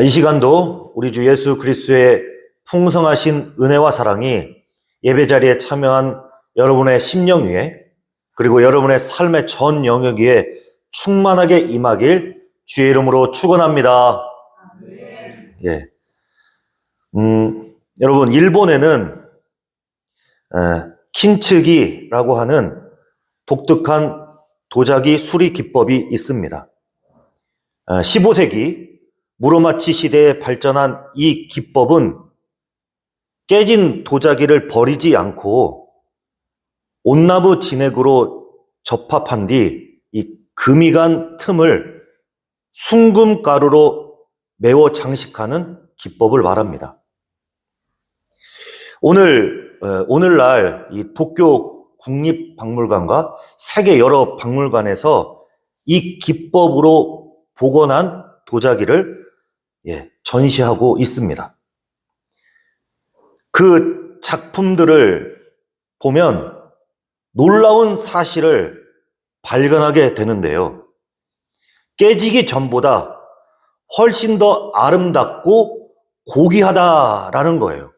이 시간도 우리 주 예수 그리스도의 풍성하신 은혜와 사랑이 예배 자리에 참여한 여러분의 심령 위에 그리고 여러분의 삶의 전 영역 위에 충만하게 임하길 주의 이름으로 축원합니다. 예. 여러분 일본에는 킨츠기라고 하는 독특한 도자기 수리 기법이 있습니다. 15세기 무로마치 시대에 발전한 이 기법은 깨진 도자기를 버리지 않고 온나무 진액으로 접합한 뒤 이 금이 간 틈을 순금가루로 메워 장식하는 기법을 말합니다. 오늘날 이 도쿄 국립박물관과 세계 여러 박물관에서 이 기법으로 복원한 도자기를 전시하고 있습니다. 그 작품들을 보면 놀라운 사실을 발견하게 되는데요. 깨지기 전보다 훨씬 더 아름답고 고귀하다라는 거예요.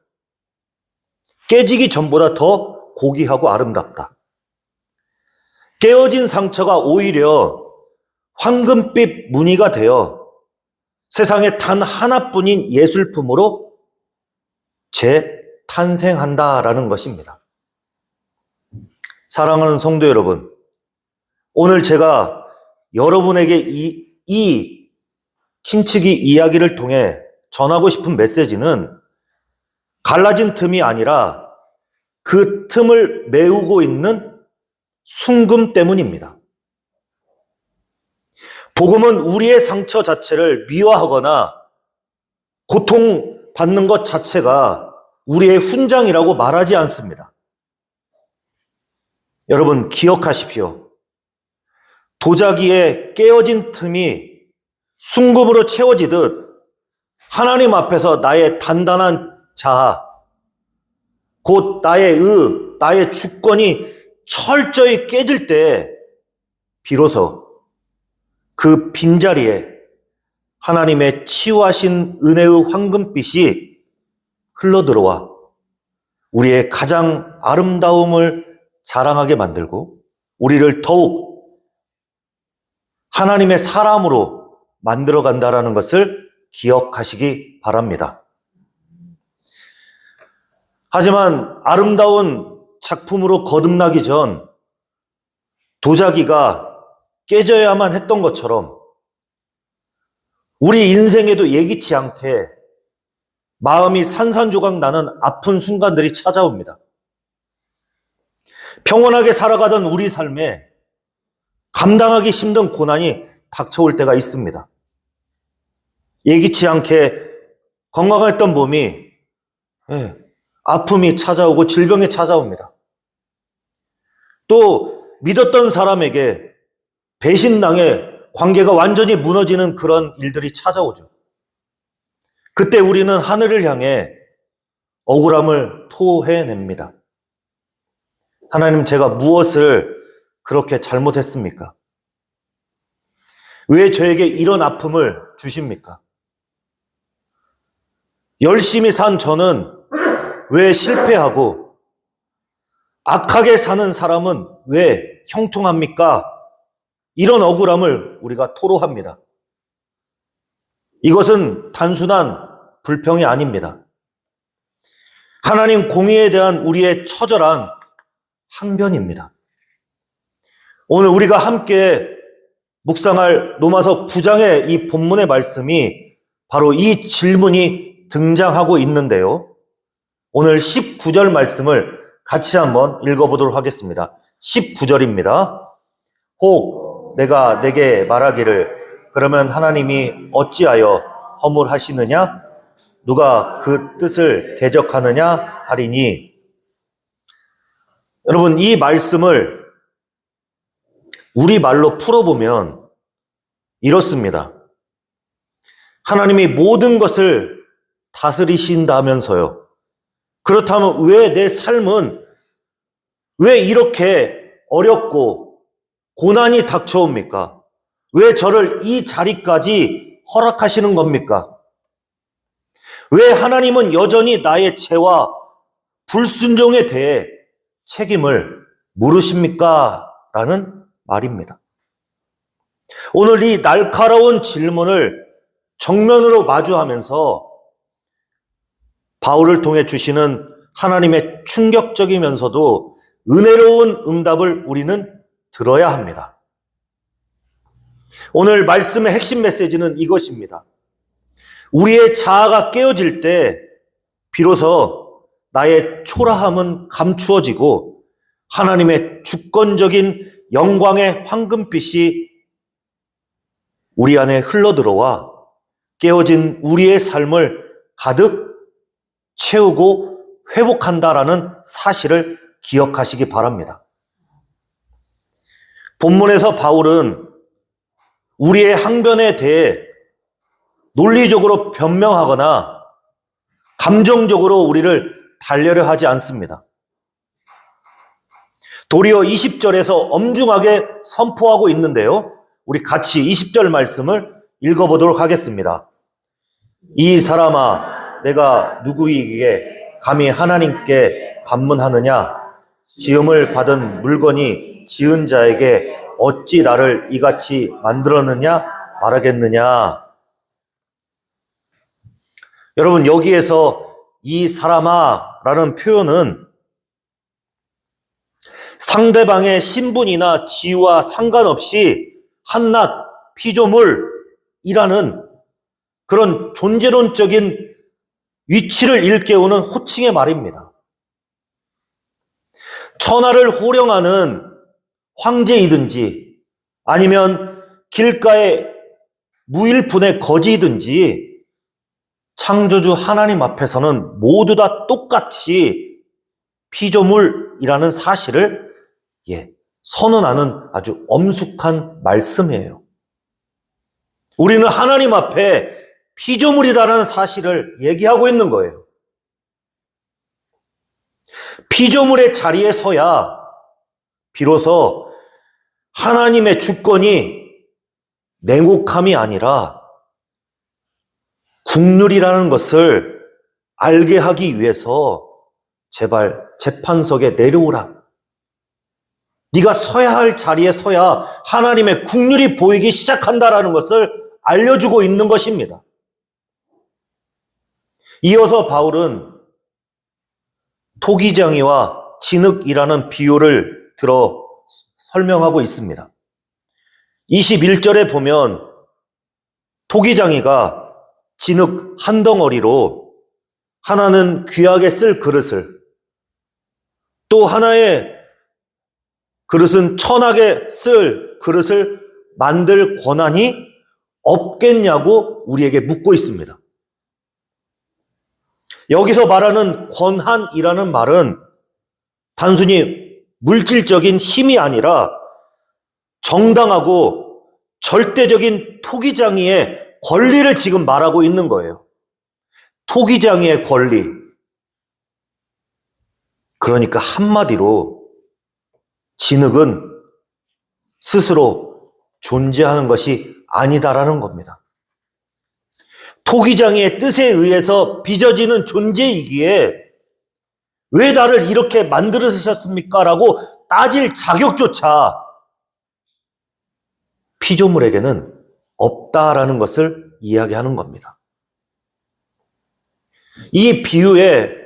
깨지기 전보다 더 고귀하고 아름답다. 깨어진 상처가 오히려 황금빛 무늬가 되어 세상에 단 하나뿐인 예술품으로 재탄생한다라는 것입니다. 사랑하는 성도 여러분, 오늘 제가 여러분에게 이 킨츠기 이야기를 통해 전하고 싶은 메시지는 갈라진 틈이 아니라 그 틈을 메우고 있는 순금 때문입니다. 복음은 우리의 상처 자체를 미화하거나 고통받는 것 자체가 우리의 훈장이라고 말하지 않습니다. 여러분 기억하십시오. 도자기의 깨어진 틈이 순금으로 채워지듯 하나님 앞에서 나의 단단한 자아, 곧 나의 나의 주권이 철저히 깨질 때 비로소 그 빈자리에 하나님의 치유하신 은혜의 황금빛이 흘러들어와 우리의 가장 아름다움을 자랑하게 만들고 우리를 더욱 하나님의 사람으로 만들어간다라는 것을 기억하시기 바랍니다. 하지만 아름다운 작품으로 거듭나기 전 도자기가 깨져야만 했던 것처럼 우리 인생에도 예기치 않게 마음이 산산조각 나는 아픈 순간들이 찾아옵니다. 평온하게 살아가던 우리 삶에 감당하기 힘든 고난이 닥쳐올 때가 있습니다. 예기치 않게 건강했던 몸이 아픔이 찾아오고 질병이 찾아옵니다. 또 믿었던 사람에게 배신당해 관계가 완전히 무너지는 그런 일들이 찾아오죠. 그때 우리는 하늘을 향해 억울함을 토해냅니다. 하나님, 제가 무엇을 그렇게 잘못했습니까? 왜 저에게 이런 아픔을 주십니까? 열심히 산 저는 왜 실패하고 악하게 사는 사람은 왜 형통합니까? 이런 억울함을 우리가 토로합니다. 이것은 단순한 불평이 아닙니다. 하나님 공의에 대한 우리의 처절한 항변입니다. 오늘 우리가 함께 묵상할 로마서 9장의 이 본문의 말씀이 바로 이 질문이 등장하고 있는데요. 오늘 19절 말씀을 같이 한번 읽어보도록 하겠습니다. 19절입니다. 혹 내가 내게 말하기를 그러면 하나님이 어찌하여 허물하시느냐? 누가 그 뜻을 대적하느냐 하리니. 여러분, 이 말씀을 우리말로 풀어보면 이렇습니다. 하나님이 모든 것을 다스리신다면서요. 그렇다면 왜 내 삶은 왜 이렇게 어렵고 고난이 닥쳐옵니까? 왜 저를 이 자리까지 허락하시는 겁니까? 왜 하나님은 여전히 나의 죄와 불순종에 대해 책임을 물으십니까? 라는 말입니다. 오늘 이 날카로운 질문을 정면으로 마주하면서 바울을 통해 주시는 하나님의 충격적이면서도 은혜로운 응답을 우리는 들어야 합니다. 오늘 말씀의 핵심 메시지는 이것입니다. 우리의 자아가 깨어질 때 비로소 나의 초라함은 감추어지고 하나님의 주권적인 영광의 황금빛이 우리 안에 흘러들어와 깨어진 우리의 삶을 가득 채우고 회복한다라는 사실을 기억하시기 바랍니다. 본문에서 바울은 우리의 항변에 대해 논리적으로 변명하거나 감정적으로 우리를 달래려 하지 않습니다. 도리어 20절에서 엄중하게 선포하고 있는데요. 우리 같이 20절 말씀을 읽어보도록 하겠습니다. 이 사람아, 내가 누구이기에 감히 하나님께 반문하느냐? 지음을 받은 물건이 지은 자에게 어찌 나를 이같이 만들었느냐 말하겠느냐? 여러분, 여기에서 이 사람아 라는 표현은 상대방의 신분이나 지위와 상관없이 한낱 피조물이라는 그런 존재론적인 위치를 일깨우는 호칭의 말입니다. 천하를 호령하는 황제이든지 아니면 길가의 무일푼의 거지이든지 창조주 하나님 앞에서는 모두 다 똑같이 피조물이라는 사실을 선언하는 아주 엄숙한 말씀이에요. 우리는 하나님 앞에 피조물이라는 사실을 얘기하고 있는 거예요. 피조물의 자리에 서야 비로소 하나님의 주권이 냉혹함이 아니라 국률이라는 것을 알게 하기 위해서 제발 재판석에 내려오라. 네가 서야 할 자리에 서야 하나님의 국률이 보이기 시작한다라는 것을 알려주고 있는 것입니다. 이어서 바울은 토기장이와 진흙이라는 비유를 들어 설명하고 있습니다. 21절에 보면 토기장이가 진흙 한 덩어리로 하나는 귀하게 쓸 그릇을, 또 하나의 그릇은 천하게 쓸 그릇을 만들 권한이 없겠냐고 우리에게 묻고 있습니다. 여기서 말하는 권한이라는 말은 단순히 물질적인 힘이 아니라 정당하고 절대적인 토기장이의 권리를 지금 말하고 있는 거예요. 토기장이의 권리. 그러니까 한마디로 진흙은 스스로 존재하는 것이 아니다라는 겁니다. 토기장이의 뜻에 의해서 빚어지는 존재이기에 왜 나를 이렇게 만들으셨습니까? 라고 따질 자격조차 피조물에게는 없다라는 것을 이야기하는 겁니다. 이 비유에,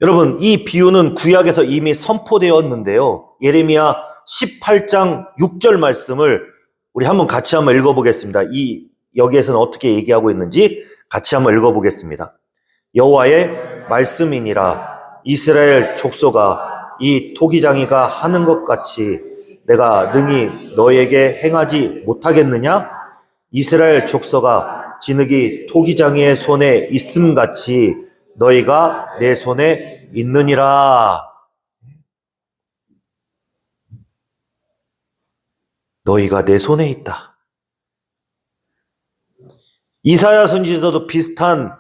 여러분, 이 비유는 구약에서 이미 선포되었는데요. 예레미야 18장 6절 말씀을 우리 같이 한번 읽어보겠습니다. 여기에서는 어떻게 얘기하고 있는지 같이 한번 읽어보겠습니다. 여호와의 말씀이니라. 이스라엘 족속아, 이 토기장이가 하는 것 같이 내가 능히 너에게 행하지 못하겠느냐? 이스라엘 족속아, 진흙이 토기장이의 손에 있음 같이 너희가 내 손에 있느니라. 너희가 내 손에 있다. 이사야 선지자도 비슷한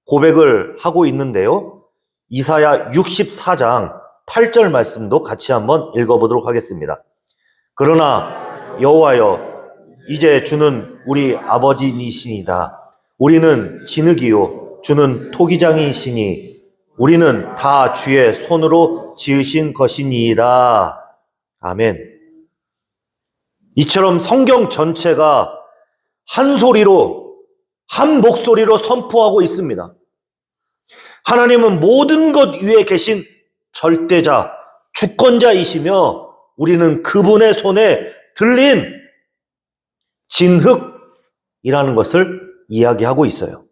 고백을 하고 있는데요. 이사야 64장 8절 말씀도 같이 한번 읽어보도록 하겠습니다. 그러나 여호와여, 이제 주는 우리 아버지이시니이다. 우리는 진흙이요 주는 토기장이시니 우리는 다 주의 손으로 지으신 것이니이다. 아멘. 이처럼 성경 전체가 한 소리로, 한 목소리로 선포하고 있습니다. 하나님은 모든 것 위에 계신 절대자, 주권자이시며 우리는 그분의 손에 들린 진흙이라는 것을 이야기하고 있어요.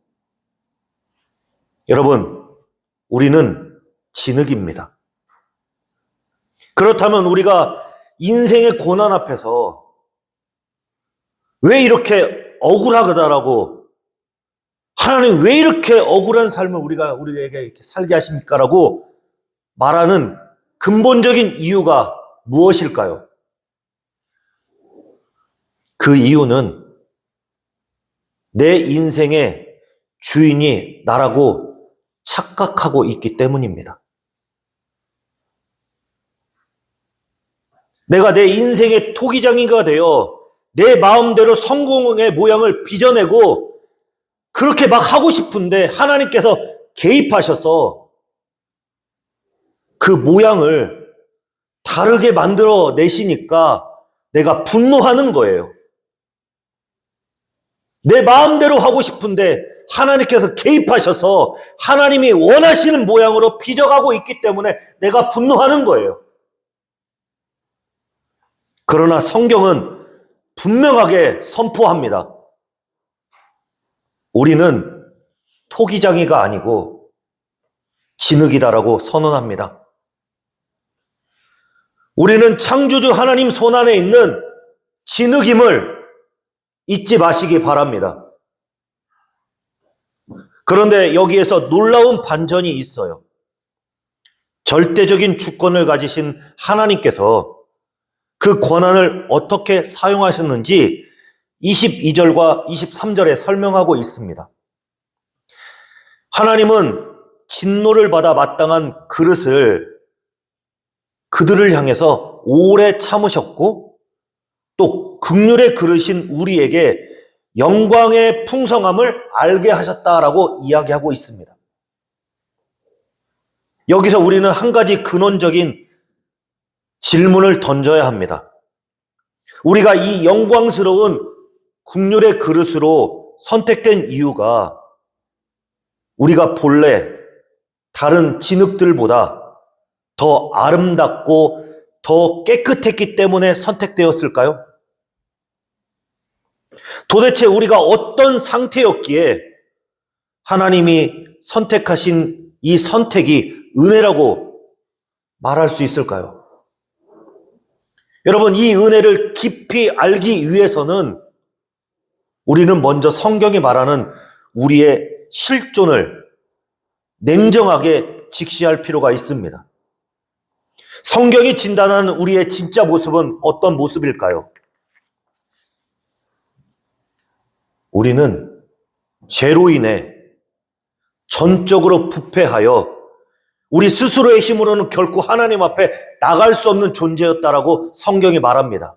여러분, 우리는 진흙입니다. 그렇다면 우리가 인생의 고난 앞에서 왜 이렇게 억울하다라고, 하나님 왜 이렇게 억울한 삶을 우리에게 이렇게 살게 하십니까? 라고 말하는 근본적인 이유가 무엇일까요? 그 이유는 내 인생의 주인이 나라고 착각하고 있기 때문입니다. 내가 내 인생의 토기장이가 되어 내 마음대로 성공의 모양을 빚어내고 그렇게 막 하고 싶은데 하나님께서 개입하셔서 그 모양을 다르게 만들어 내시니까 내가 분노하는 거예요. 내 마음대로 하고 싶은데 하나님께서 개입하셔서 하나님이 원하시는 모양으로 빚어가고 있기 때문에 내가 분노하는 거예요. 그러나 성경은 분명하게 선포합니다. 우리는 토기장이가 아니고 진흙이다라고 선언합니다. 우리는 창조주 하나님 손안에 있는 진흙임을 잊지 마시기 바랍니다. 그런데 여기에서 놀라운 반전이 있어요. 절대적인 주권을 가지신 하나님께서 그 권한을 어떻게 사용하셨는지 22절과 23절에 설명하고 있습니다. 하나님은 진노를 받아 마땅한 그릇을 그들을 향해서 오래 참으셨고 또 긍휼의 그릇인 우리에게 영광의 풍성함을 알게 하셨다라고 이야기하고 있습니다. 여기서 우리는 한 가지 근원적인 질문을 던져야 합니다. 우리가 이 영광스러운 긍휼의 그릇으로 선택된 이유가 우리가 본래 다른 진흙들보다 더 아름답고 더 깨끗했기 때문에 선택되었을까요? 도대체 우리가 어떤 상태였기에 하나님이 선택하신 이 선택이 은혜라고 말할 수 있을까요? 여러분, 이 은혜를 깊이 알기 위해서는 우리는 먼저 성경이 말하는 우리의 실존을 냉정하게 직시할 필요가 있습니다. 성경이 진단하는 우리의 진짜 모습은 어떤 모습일까요? 우리는 죄로 인해 전적으로 부패하여 우리 스스로의 힘으로는 결코 하나님 앞에 나갈 수 없는 존재였다라고 성경이 말합니다.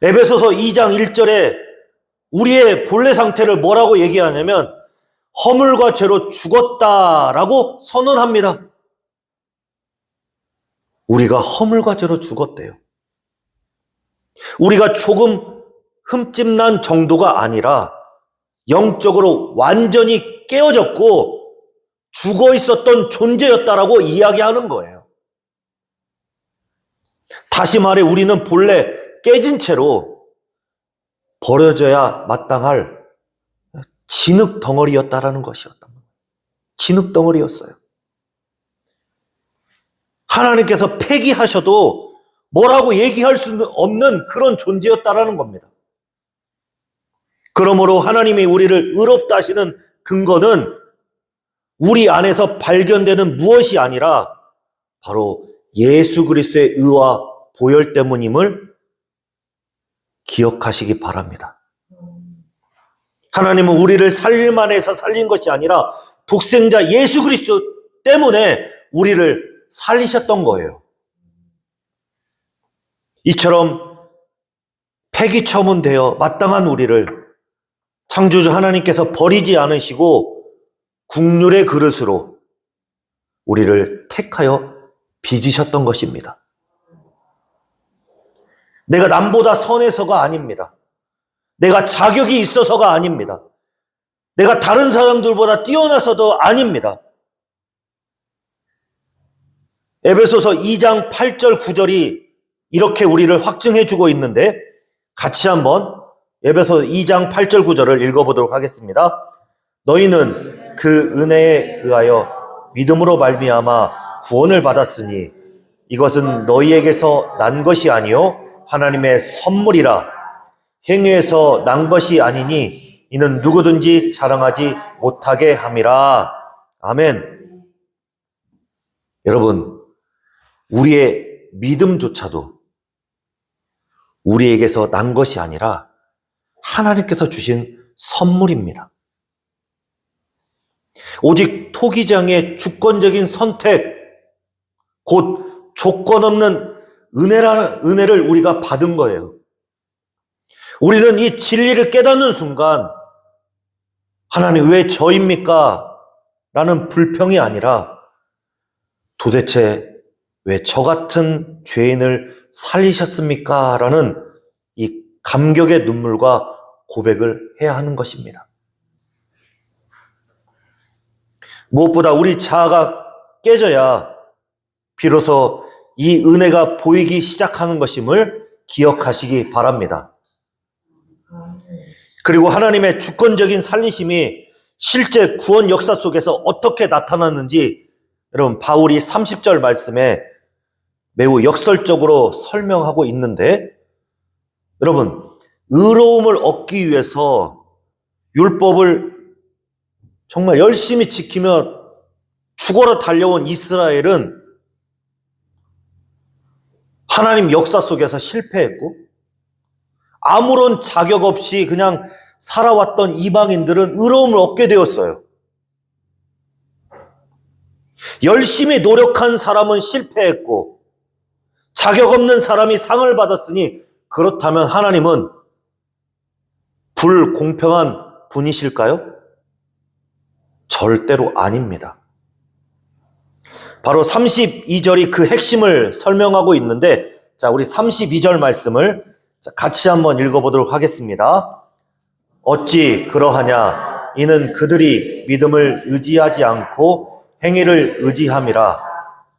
에베소서 2장 1절에 우리의 본래 상태를 뭐라고 얘기하냐면 허물과 죄로 죽었다라고 선언합니다. 우리가 허물과 죄로 죽었대요. 우리가 조금 흠집난 정도가 아니라 영적으로 완전히 깨어졌고 죽어 있었던 존재였다라고 이야기하는 거예요. 다시 말해 우리는 본래 깨진 채로 버려져야 마땅할 진흙 덩어리였다라는 것이었던 거예요. 진흙 덩어리였어요. 하나님께서 폐기하셔도 뭐라고 얘기할 수 없는 그런 존재였다라는 겁니다. 그러므로 하나님이 우리를 의롭다 하시는 근거는 우리 안에서 발견되는 무엇이 아니라 바로 예수 그리스도의 의와 보혈 때문임을 기억하시기 바랍니다. 하나님은 우리를 살릴만 해서 살린 것이 아니라 독생자 예수 그리스도 때문에 우리를 살리셨던 거예요. 이처럼 폐기 처분되어 마땅한 우리를 창조주 하나님께서 버리지 않으시고 국률의 그릇으로 우리를 택하여 빚으셨던 것입니다. 내가 남보다 선해서가 아닙니다. 내가 자격이 있어서가 아닙니다. 내가 다른 사람들보다 뛰어나서도 아닙니다. 에베소서 2장 8절 9절이 이렇게 우리를 확증해 주고 있는데 같이 한번 에베소 2장 8절 9절을 읽어보도록 하겠습니다. 너희는 그 은혜에 의하여 믿음으로 말미암아 구원을 받았으니 이것은 너희에게서 난 것이 아니요 하나님의 선물이라. 행위에서 난 것이 아니니 이는 누구든지 자랑하지 못하게 함이라. 아멘. 여러분, 우리의 믿음조차도 우리에게서 난 것이 아니라 하나님께서 주신 선물입니다. 오직 토기장의 주권적인 선택, 곧 조건 없는 은혜를 우리가 받은 거예요. 우리는 이 진리를 깨닫는 순간 하나님 왜 저입니까? 라는 불평이 아니라 도대체 왜 저 같은 죄인을 살리셨습니까? 라는 이 감격의 눈물과 고백을 해야 하는 것입니다. 무엇보다 우리 자아가 깨져야 비로소 이 은혜가 보이기 시작하는 것임을 기억하시기 바랍니다. 그리고 하나님의 주권적인 살리심이 실제 구원 역사 속에서 어떻게 나타났는지 여러분 바울이 30절 말씀에 매우 역설적으로 설명하고 있는데 여러분 의로움을 얻기 위해서 율법을 정말 열심히 지키며 죽어라 달려온 이스라엘은 하나님 역사 속에서 실패했고 아무런 자격 없이 그냥 살아왔던 이방인들은 의로움을 얻게 되었어요. 열심히 노력한 사람은 실패했고 자격 없는 사람이 상을 받았으니 그렇다면 하나님은 불공평한 분이실까요? 절대로 아닙니다. 바로 32절이 그 핵심을 설명하고 있는데 자, 우리 32절 말씀을 같이 한번 읽어보도록 하겠습니다. 어찌 그러하냐? 이는 그들이 믿음을 의지하지 않고 행위를 의지함이라.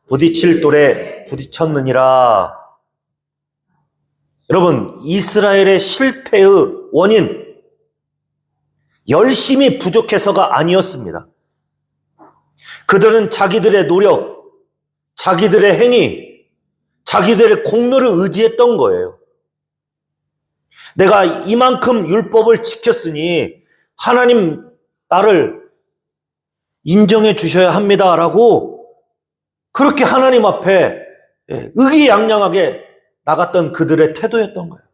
부딪힐 돌에 부딪혔느니라. 여러분, 이스라엘의 실패의 원인, 열심히 부족해서가 아니었습니다. 그들은 자기들의 노력, 자기들의 행위, 자기들의 공로를 의지했던 거예요. 내가 이만큼 율법을 지켰으니 하나님 나를 인정해 주셔야 합니다라고 그렇게 하나님 앞에 의기양양하게 나갔던 그들의 태도였던 거예요.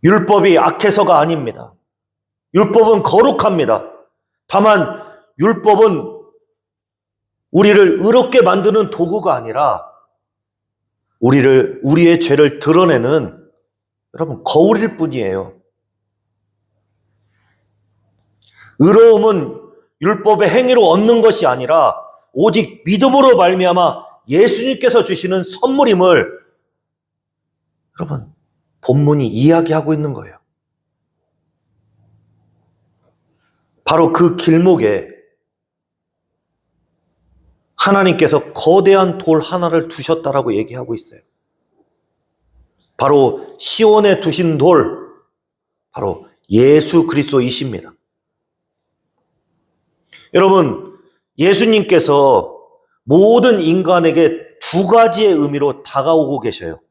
율법이 악해서가 아닙니다. 율법은 거룩합니다. 다만 율법은 우리를 의롭게 만드는 도구가 아니라 우리의 죄를 드러내는 여러분 거울일 뿐이에요. 의로움은 율법의 행위로 얻는 것이 아니라 오직 믿음으로 말미암아 예수님께서 주시는 선물임을 여러분 본문이 이야기하고 있는 거예요. 바로 그 길목에 하나님께서 거대한 돌 하나를 두셨다라고 얘기하고 있어요. 바로 시온에 두신 돌, 바로 예수 그리스도이십니다. 여러분, 예수님께서 모든 인간에게 두 가지의 의미로 다가오고 계셔요.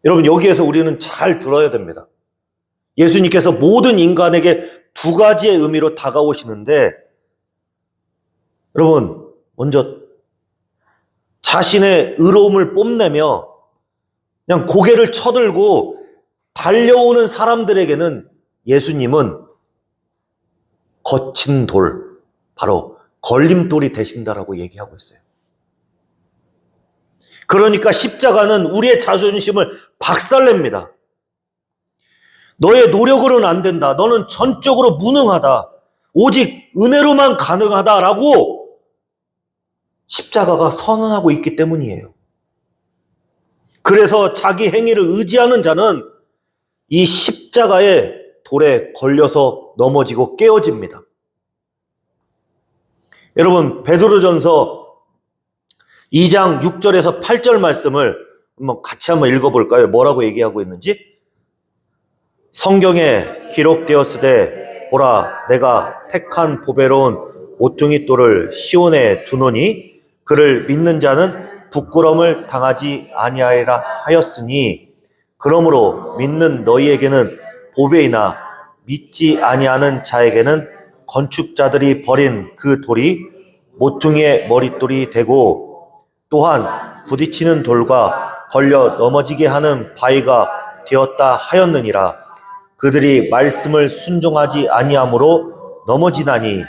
여러분, 여기에서 우리는 잘 들어야 됩니다. 예수님께서 모든 인간에게 두 가지의 의미로 다가오시는데 여러분, 먼저 자신의 의로움을 뽐내며 그냥 고개를 쳐들고 달려오는 사람들에게는 예수님은 거친 돌, 바로 걸림돌이 되신다라고 얘기하고 있어요. 그러니까 십자가는 우리의 자존심을 박살냅니다. 너의 노력으로는 안 된다. 너는 전적으로 무능하다. 오직 은혜로만 가능하다라고 십자가가 선언하고 있기 때문이에요. 그래서 자기 행위를 의지하는 자는 이 십자가의 돌에 걸려서 넘어지고 깨어집니다. 여러분, 베드로전서 2장 6절에서 8절 말씀을 같이 한번 읽어볼까요? 뭐라고 얘기하고 있는지? 성경에 기록되었으되 보라 내가 택한 보배로운 모퉁이 돌을 시온에 두노니 그를 믿는 자는 부끄러움을 당하지 아니하리라 하였으니 그러므로 믿는 너희에게는 보배이나 믿지 아니하는 자에게는 건축자들이 버린 그 돌이 모퉁이의 머릿돌이 되고 또한 부딪히는 돌과 걸려 넘어지게 하는 바위가 되었다 하였느니라. 그들이 말씀을 순종하지 아니함으로 넘어지나니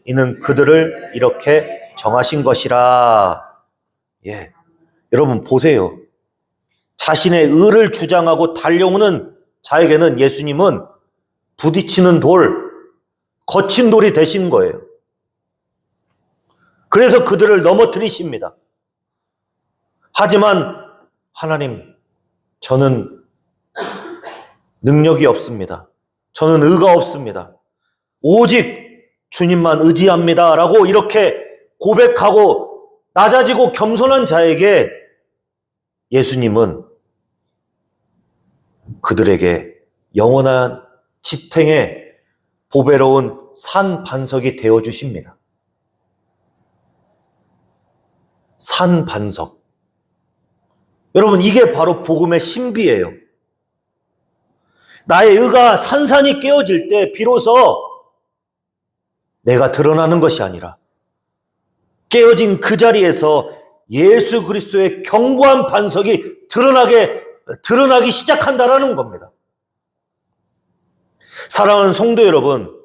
이는 그들을 이렇게 정하신 것이라. 예, 여러분 보세요. 자신의 의를 주장하고 달려오는 자에게는 예수님은 부딪히는 돌, 거친 돌이 되신 거예요. 그래서 그들을 넘어뜨리십니다. 하지만 하나님, 저는 능력이 없습니다. 저는 의가 없습니다. 오직 주님만 의지합니다. 라고 이렇게 고백하고 낮아지고 겸손한 자에게 예수님은 그들에게 영원한 지탱의 보배로운 산 반석이 되어 주십니다. 산 반석. 여러분, 이게 바로 복음의 신비예요. 나의 의가 산산이 깨어질 때 비로소 내가 드러나는 것이 아니라 깨어진 그 자리에서 예수 그리스도의 견고한 반석이 드러나기 시작한다라는 겁니다. 사랑하는 성도 여러분,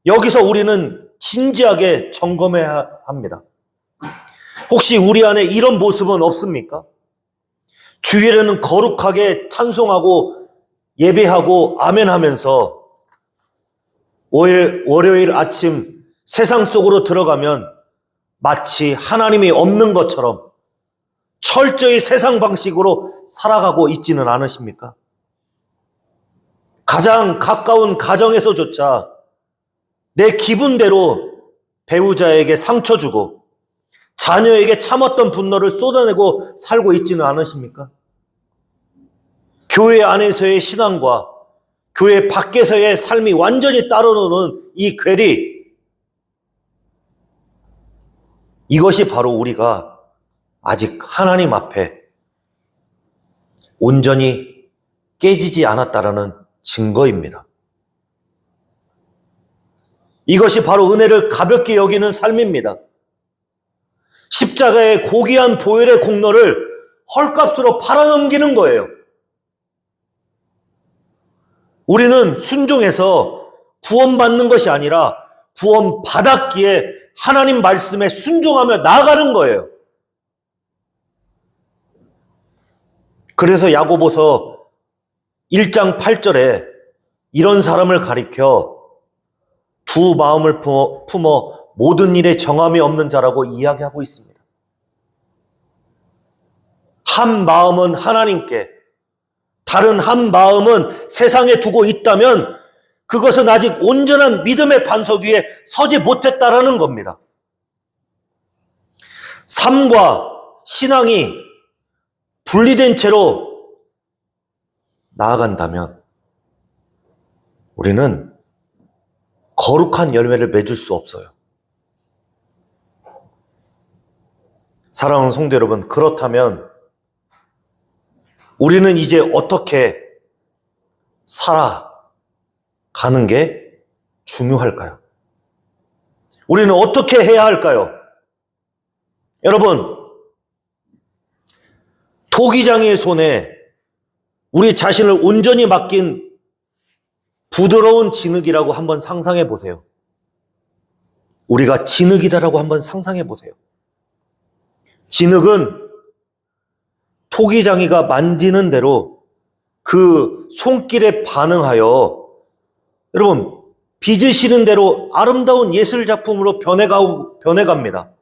여기서 우리는 진지하게 점검해야 합니다. 혹시 우리 안에 이런 모습은 없습니까? 주일에는 거룩하게 찬송하고 예배하고 아멘하면서 월요일 아침 세상 속으로 들어가면 마치 하나님이 없는 것처럼 철저히 세상 방식으로 살아가고 있지는 않으십니까? 가장 가까운 가정에서조차 내 기분대로 배우자에게 상처 주고 자녀에게 참았던 분노를 쏟아내고 살고 있지는 않으십니까? 교회 안에서의 신앙과 교회 밖에서의 삶이 완전히 따로노는 이 괴리, 이것이 바로 우리가 아직 하나님 앞에 온전히 깨지지 않았다라는 증거입니다. 이것이 바로 은혜를 가볍게 여기는 삶입니다. 십자가의 고귀한 보혈의 공로를 헐값으로 팔아넘기는 거예요. 우리는 순종해서 구원받는 것이 아니라 구원받았기에 하나님 말씀에 순종하며 나아가는 거예요. 그래서 야고보서 1장 8절에 이런 사람을 가리켜 두 마음을 품어 모든 일에 정함이 없는 자라고 이야기하고 있습니다. 한 마음은 하나님께, 다른 한 마음은 세상에 두고 있다면 그것은 아직 온전한 믿음의 반석 위에 서지 못했다라는 겁니다. 삶과 신앙이 분리된 채로 나아간다면 우리는 거룩한 열매를 맺을 수 없어요. 사랑하는 성도 여러분, 그렇다면 우리는 이제 어떻게 살아가는 게 중요할까요? 우리는 어떻게 해야 할까요? 여러분, 토기장의 손에 우리 자신을 온전히 맡긴 부드러운 진흙이라고 한번 상상해 보세요. 우리가 진흙이다라고 한번 상상해 보세요. 진흙은 토기장이가 만지는 대로 그 손길에 반응하여 여러분 빚으시는 대로 아름다운 예술 작품으로 변해갑니다.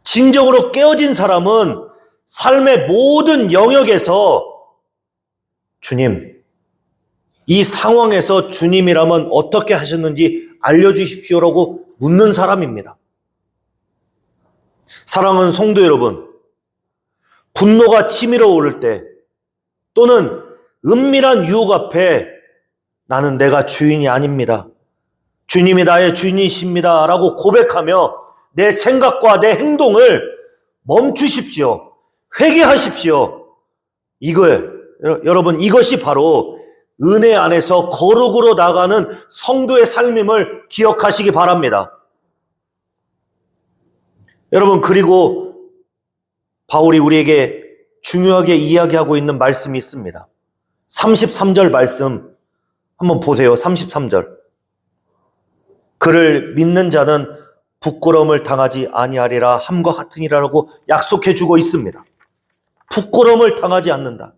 진정으로 깨어진 사람은 삶의 모든 영역에서 주님, 이 상황에서 주님이라면 어떻게 하셨는지 알려주십시오라고 묻는 사람입니다. 사랑하는 성도 여러분, 분노가 치밀어 오를 때 또는 은밀한 유혹 앞에 나는 내가 주인이 아닙니다. 주님이 나의 주인이십니다. 라고 고백하며 내 생각과 내 행동을 멈추십시오. 회개하십시오. 여러분, 이것이 바로 은혜 안에서 거룩으로 나가는 성도의 삶임을 기억하시기 바랍니다. 여러분, 그리고 바울이 우리에게 중요하게 이야기하고 있는 말씀이 있습니다. 33절 말씀 한번 보세요. 33절. 그를 믿는 자는 부끄러움을 당하지 아니하리라 함과 같으니라라고 약속해 주고 있습니다. 부끄러움을 당하지 않는다.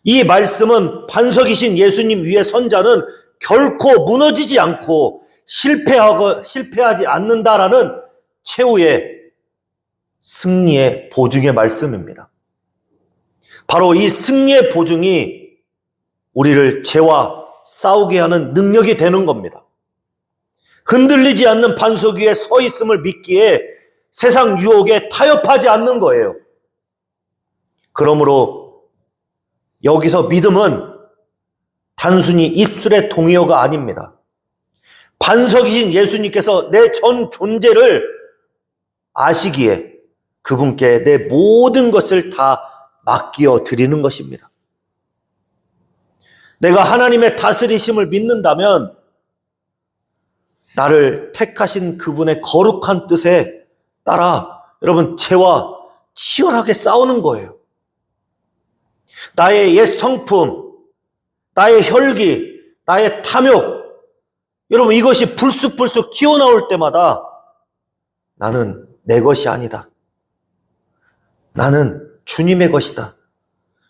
이 말씀은 반석이신 예수님 위에 선 자는 결코 무너지지 않고 실패하지 않는다라는 최후의 승리의 보증의 말씀입니다. 바로 이 승리의 보증이 우리를 죄와 싸우게 하는 능력이 되는 겁니다. 흔들리지 않는 반석 위에 서 있음을 믿기에 세상 유혹에 타협하지 않는 거예요. 그러므로 여기서 믿음은 단순히 입술의 동의어가 아닙니다. 반석이신 예수님께서 내 전 존재를 아시기에 그분께 내 모든 것을 다 맡겨 드리는 것입니다. 내가 하나님의 다스리심을 믿는다면 나를 택하신 그분의 거룩한 뜻에 따라 여러분 죄와 치열하게 싸우는 거예요. 나의 옛 성품, 나의 혈기, 나의 탐욕, 여러분 이것이 불쑥불쑥 튀어나올 때마다 나는 내 것이 아니다. 나는 주님의 것이다.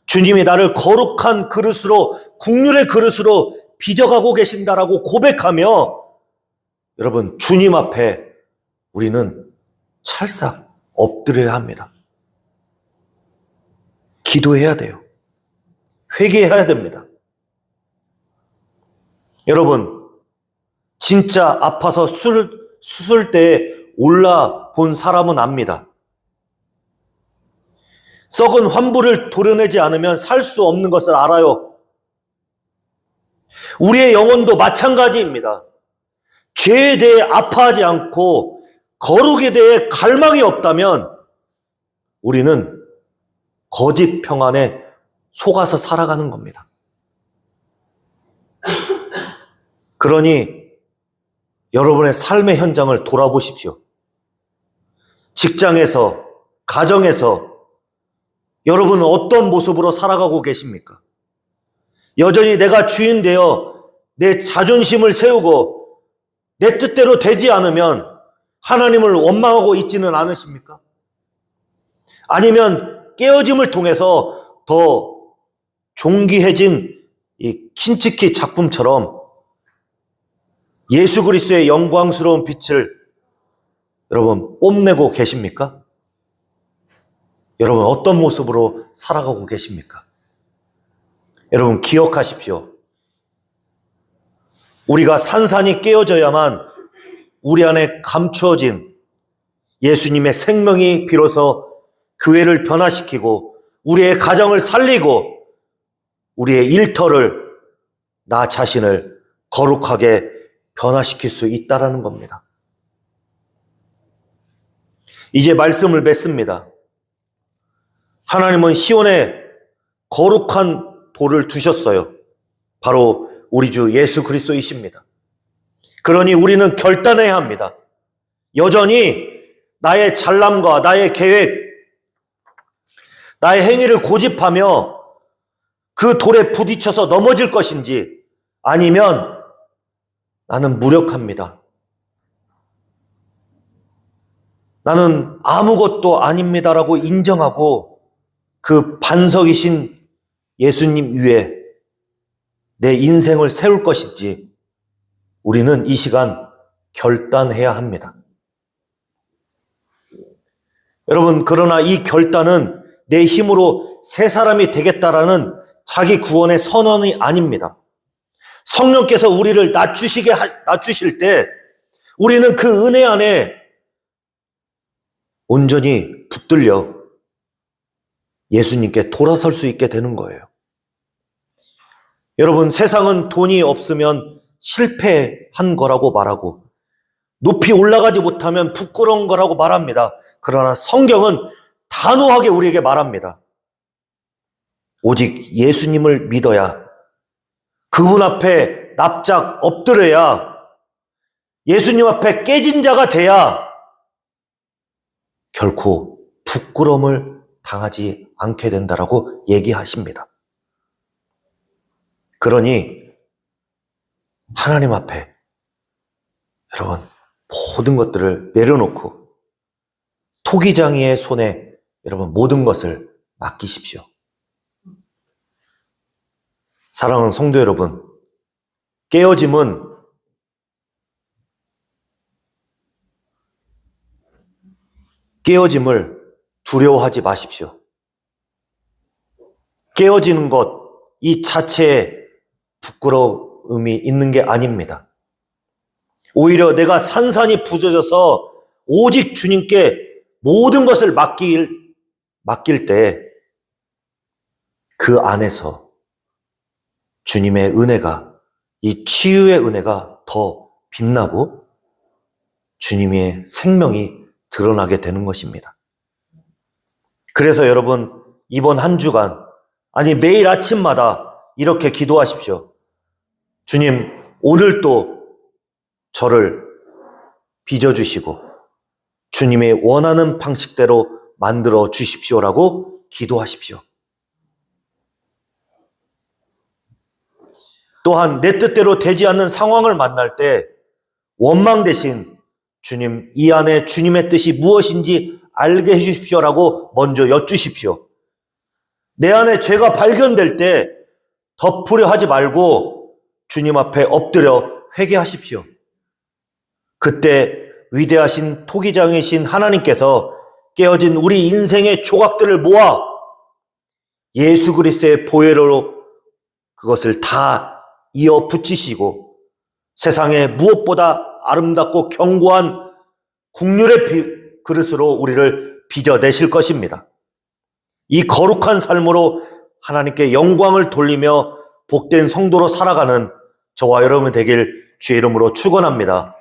주님이 나를 거룩한 그릇으로, 국률의 그릇으로 빚어가고 계신다라고 고백하며 여러분 주님 앞에 우리는 찰싹 엎드려야 합니다. 기도해야 돼요. 회개해야 됩니다. 여러분 진짜 아파서 수술대에 올라본 사람은 압니다. 썩은 환부를 도려내지 않으면 살 수 없는 것을 알아요. 우리의 영혼도 마찬가지입니다. 죄에 대해 아파하지 않고 거룩에 대해 갈망이 없다면 우리는 거짓 평안에 속아서 살아가는 겁니다. 그러니 여러분의 삶의 현장을 돌아보십시오. 직장에서, 가정에서 여러분은 어떤 모습으로 살아가고 계십니까? 여전히 내가 주인 되어 내 자존심을 세우고 내 뜻대로 되지 않으면 하나님을 원망하고 있지는 않으십니까? 아니면 깨어짐을 통해서 더 존귀해진 이 킨츠키 작품처럼 예수 그리스도의 영광스러운 빛을 여러분 뽐내고 계십니까? 여러분 어떤 모습으로 살아가고 계십니까? 여러분 기억하십시오. 우리가 산산이 깨어져야만 우리 안에 감추어진 예수님의 생명이 비로소 교회를 변화시키고 우리의 가정을 살리고 우리의 일터를 나 자신을 거룩하게 변화시킬 수 있다라는 겁니다. 이제 말씀을 맺습니다. 하나님은 시온에 거룩한 돌을 두셨어요. 바로 우리 주 예수 그리스도이십니다. 그러니 우리는 결단해야 합니다. 여전히 나의 잘남과 나의 계획, 나의 행위를 고집하며 그 돌에 부딪혀서 넘어질 것인지 아니면 나는 무력합니다. 나는 아무것도 아닙니다라고 인정하고 그 반석이신 예수님 위에 내 인생을 세울 것인지 우리는 이 시간 결단해야 합니다. 여러분, 그러나 이 결단은 내 힘으로 새 사람이 되겠다라는 자기 구원의 선언이 아닙니다. 성령께서 우리를 낮추실 때 우리는 그 은혜 안에 온전히 붙들려 예수님께 돌아설 수 있게 되는 거예요. 여러분, 세상은 돈이 없으면 실패한 거라고 말하고 높이 올라가지 못하면 부끄러운 거라고 말합니다. 그러나 성경은 단호하게 우리에게 말합니다. 오직 예수님을 믿어야, 그분 앞에 납작 엎드려야, 예수님 앞에 깨진 자가 돼야 결코 부끄러움을 당하지 않게 된다라고 얘기하십니다. 그러니 하나님 앞에 여러분 모든 것들을 내려놓고 토기장이의 손에 여러분 모든 것을 맡기십시오. 사랑하는 성도 여러분, 깨어짐을 두려워하지 마십시오. 깨어지는 것 이 자체에 부끄러움이 있는 게 아닙니다. 오히려 내가 산산이 부서져서 오직 주님께 모든 것을 맡길 때 그 안에서 주님의 은혜가, 이 치유의 은혜가 더 빛나고 주님의 생명이 드러나게 되는 것입니다. 그래서 여러분, 이번 한 주간, 아니 매일 아침마다 이렇게 기도하십시오. 주님, 오늘도 저를 빚어주시고 주님의 원하는 방식대로 만들어 주십시오라고 기도하십시오. 또한 내 뜻대로 되지 않는 상황을 만날 때 원망 대신 주님, 이 안에 주님의 뜻이 무엇인지 알게 해주십시오라고 먼저 여쭈십시오. 내 안에 죄가 발견될 때 덮으려 하지 말고 주님 앞에 엎드려 회개하십시오. 그때 위대하신 토기장이신 하나님께서 깨어진 우리 인생의 조각들을 모아 예수 그리스도의 보혈로 그것을 다 이어 붙이시고 세상에 무엇보다 아름답고 견고한 국률의 그릇으로 우리를 빚어내실 것입니다. 이 거룩한 삶으로 하나님께 영광을 돌리며 복된 성도로 살아가는 저와 여러분 되길 주의 이름으로 축원합니다.